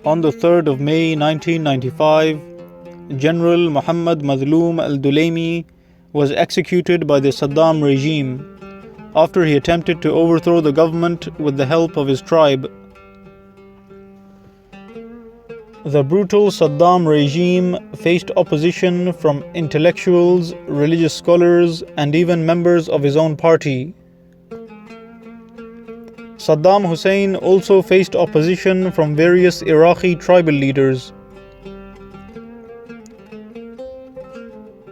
On the 3rd of May 1995, General Muhammad Mazloom al-Dulaimi was executed by the Saddam regime after he attempted to overthrow the government with the help of his tribe. The brutal Saddam regime faced opposition from intellectuals, religious scholars, and even members of his own party. Saddam Hussein also faced opposition from various Iraqi tribal leaders.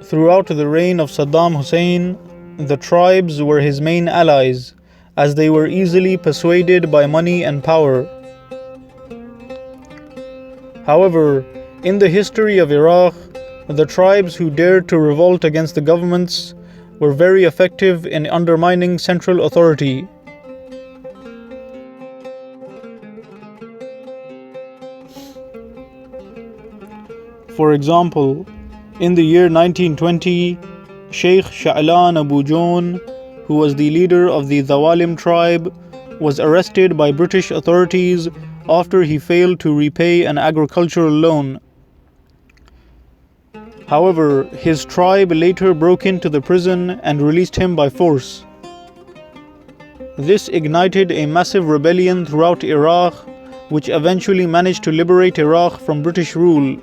Throughout the reign of Saddam Hussein, the tribes were his main allies, as they were easily persuaded by money and power. However, in the history of Iraq, the tribes who dared to revolt against the governments were very effective in undermining central authority. For example, in the year 1920, Sheikh Sha'lan Abu Jawn, who was the leader of the Dulaim tribe, was arrested by British authorities after he failed to repay an agricultural loan. However, his tribe later broke into the prison and released him by force. This ignited a massive rebellion throughout Iraq, which eventually managed to liberate Iraq from British rule.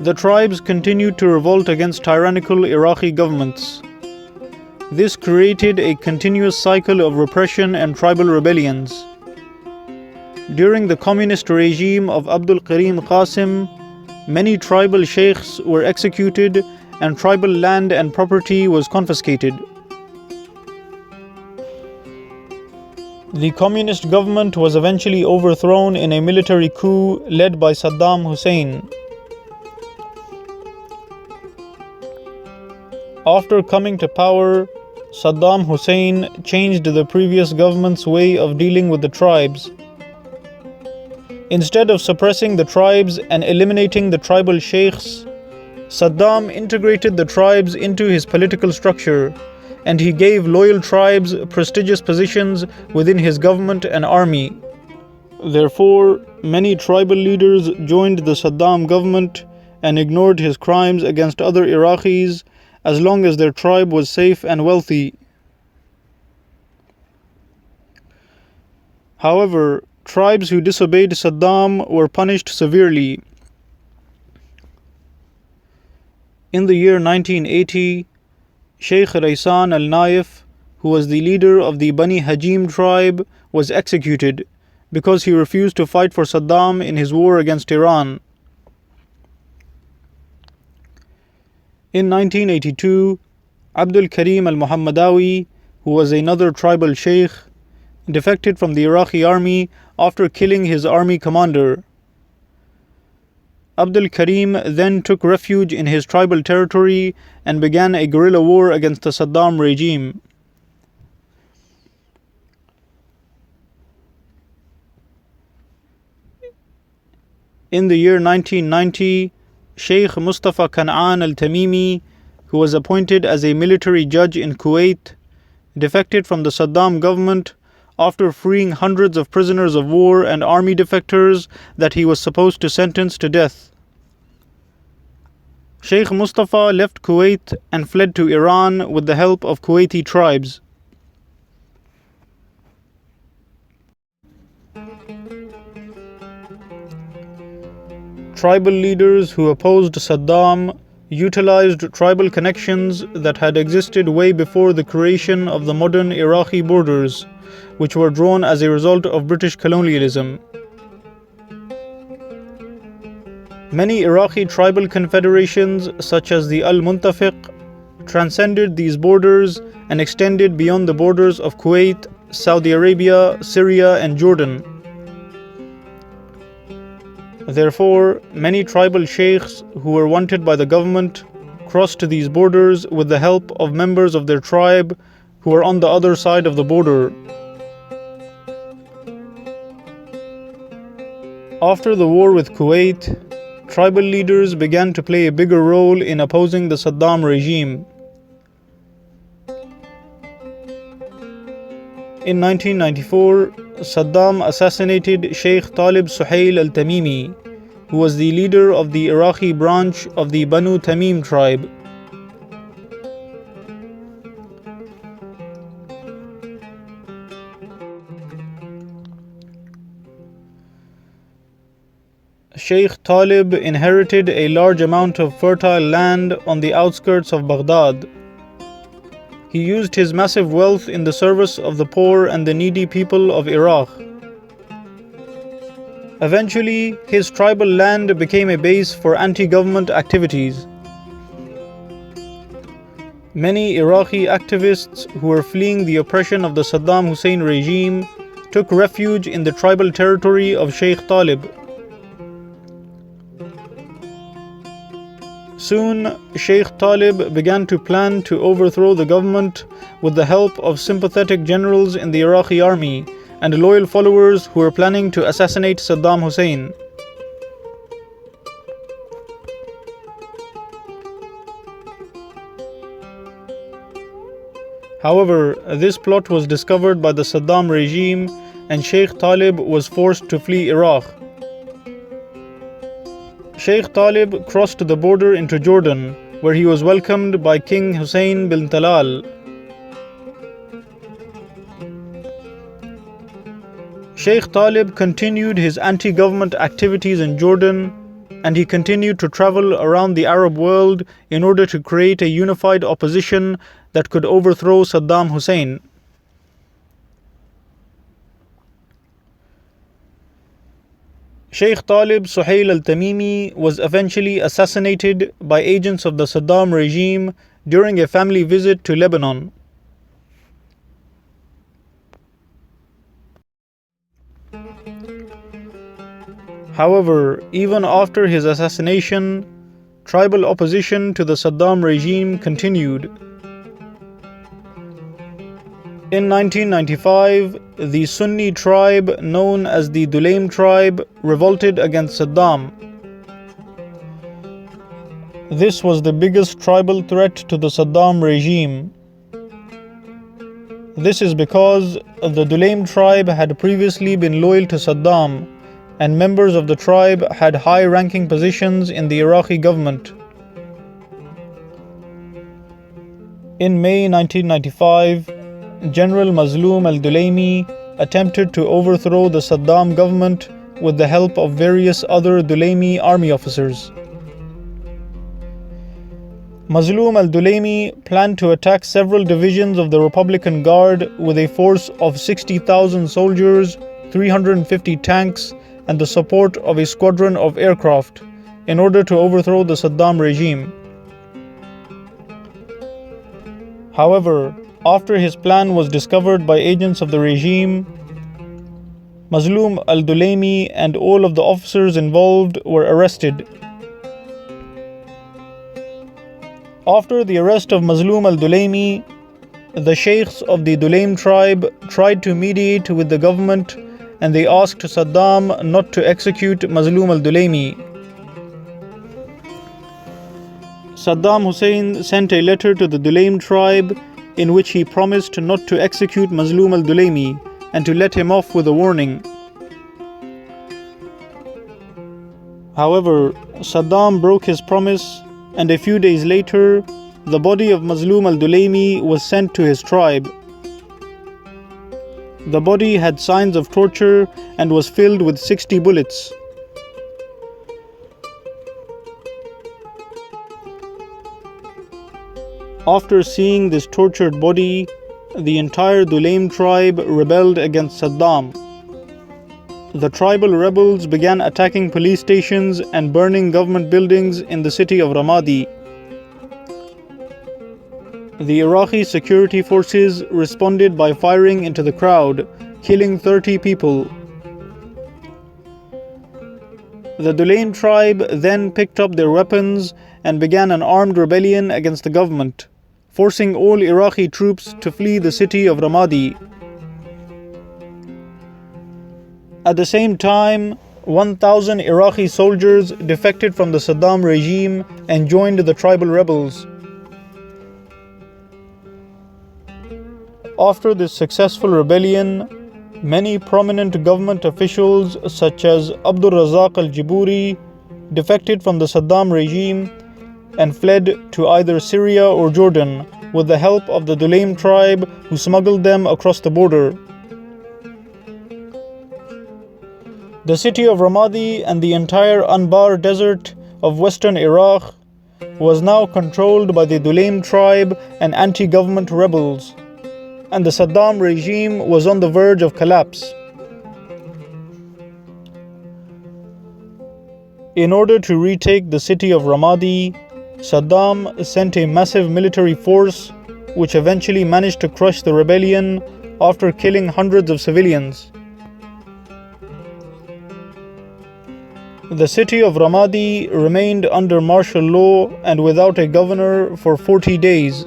The tribes continued to revolt against tyrannical Iraqi governments. This created a continuous cycle of repression and tribal rebellions. During the communist regime of Abdul Karim Qasim, many tribal sheikhs were executed and tribal land and property was confiscated. The communist government was eventually overthrown in a military coup led by Saddam Hussein. After coming to power, Saddam Hussein changed the previous government's way of dealing with the tribes. Instead of suppressing the tribes and eliminating the tribal sheikhs, Saddam integrated the tribes into his political structure, and he gave loyal tribes prestigious positions within his government and army. Therefore, many tribal leaders joined the Saddam government and ignored his crimes against other Iraqis as long as their tribe was safe and wealthy. However, tribes who disobeyed Saddam were punished severely. In the year 1980, Sheikh Raysan al-Naif, who was the leader of the Bani Hajim tribe, was executed because he refused to fight for Saddam in his war against Iran. In 1982, Abdul Karim al-Muhammadawi, who was another tribal sheikh, defected from the Iraqi army after killing his army commander. Abdul Karim then took refuge in his tribal territory and began a guerrilla war against the Saddam regime. In the year 1990, Sheikh Mustafa Kan'an al-Tamimi, who was appointed as a military judge in Kuwait, defected from the Saddam government after freeing hundreds of prisoners of war and army defectors that he was supposed to sentence to death. Sheikh Mustafa left Kuwait and fled to Iran with the help of Kuwaiti tribes. Tribal leaders who opposed Saddam utilized tribal connections that had existed way before the creation of the modern Iraqi borders, which were drawn as a result of British colonialism. Many Iraqi tribal confederations, such as the Al-Muntafiq, transcended these borders and extended beyond the borders of Kuwait, Saudi Arabia, Syria, and Jordan. Therefore, many tribal sheikhs who were wanted by the government crossed these borders with the help of members of their tribe who were on the other side of the border. After the war with Kuwait, tribal leaders began to play a bigger role in opposing the Saddam regime. In 1994, Saddam assassinated Sheikh Talib Suhail al-Tamimi, who was the leader of the Iraqi branch of the Banu Tamim tribe. Sheikh Talib inherited a large amount of fertile land on the outskirts of Baghdad. He used his massive wealth in the service of the poor and the needy people of Iraq. Eventually, his tribal land became a base for anti-government activities. Many Iraqi activists who were fleeing the oppression of the Saddam Hussein regime took refuge in the tribal territory of Sheikh Talib. Soon, Sheikh Talib began to plan to overthrow the government with the help of sympathetic generals in the Iraqi army and loyal followers who were planning to assassinate Saddam Hussein. However, this plot was discovered by the Saddam regime and Sheikh Talib was forced to flee Iraq. Sheikh Talib crossed the border into Jordan, where he was welcomed by King Hussein bin Talal. Sheikh Talib continued his anti-government activities in Jordan, and he continued to travel around the Arab world in order to create a unified opposition that could overthrow Saddam Hussein. Sheikh Talib Suhail al-Tamimi was eventually assassinated by agents of the Saddam regime during a family visit to Lebanon. However, even after his assassination, tribal opposition to the Saddam regime continued. In 1995, the Sunni tribe known as the Dulaim tribe revolted against Saddam. This was the biggest tribal threat to the Saddam regime. This is because the Dulaim tribe had previously been loyal to Saddam, and members of the tribe had high-ranking positions in the Iraqi government. In May 1995, General Muzlum al-Dulaimi attempted to overthrow the Saddam government with the help of various other Dulaimi army officers. Muzlum al-Dulaimi planned to attack several divisions of the Republican Guard with a force of 60,000 soldiers, 350 tanks, and the support of a squadron of aircraft in order to overthrow the Saddam regime. However, after his plan was discovered by agents of the regime, Muzlum al-Dulaimi and all of the officers involved were arrested. After the arrest of Muzlum al-Dulaimi, the sheikhs of the Dulaim tribe tried to mediate with the government, and they asked Saddam not to execute Muzlum al-Dulaimi. Saddam Hussein sent a letter to the Dulaim tribe in which he promised not to execute Muzlum al-Dulaimi and to let him off with a warning. However, Saddam broke his promise, and a few days later, the body of Muzlum al-Dulaimi was sent to his tribe. The body had signs of torture and was filled with 60 bullets. After seeing this tortured body, the entire Dulaim tribe rebelled against Saddam. The tribal rebels began attacking police stations and burning government buildings in the city of Ramadi. The Iraqi security forces responded by firing into the crowd, killing 30 people. The Dulaim tribe then picked up their weapons and began an armed rebellion against the government, forcing all Iraqi troops to flee the city of Ramadi. At the same time, 1,000 Iraqi soldiers defected from the Saddam regime and joined the tribal rebels. After this successful rebellion, many prominent government officials such as Abdul Razak al-Jiburi defected from the Saddam regime and fled to either Syria or Jordan with the help of the Dulaim tribe, who smuggled them across the border. The city of Ramadi and the entire Anbar desert of western Iraq was now controlled by the Dulaim tribe and anti-government rebels, and the Saddam regime was on the verge of collapse. In order to retake the city of Ramadi, Saddam sent a massive military force which eventually managed to crush the rebellion after killing hundreds of civilians. The city of Ramadi remained under martial law and without a governor for 40 days.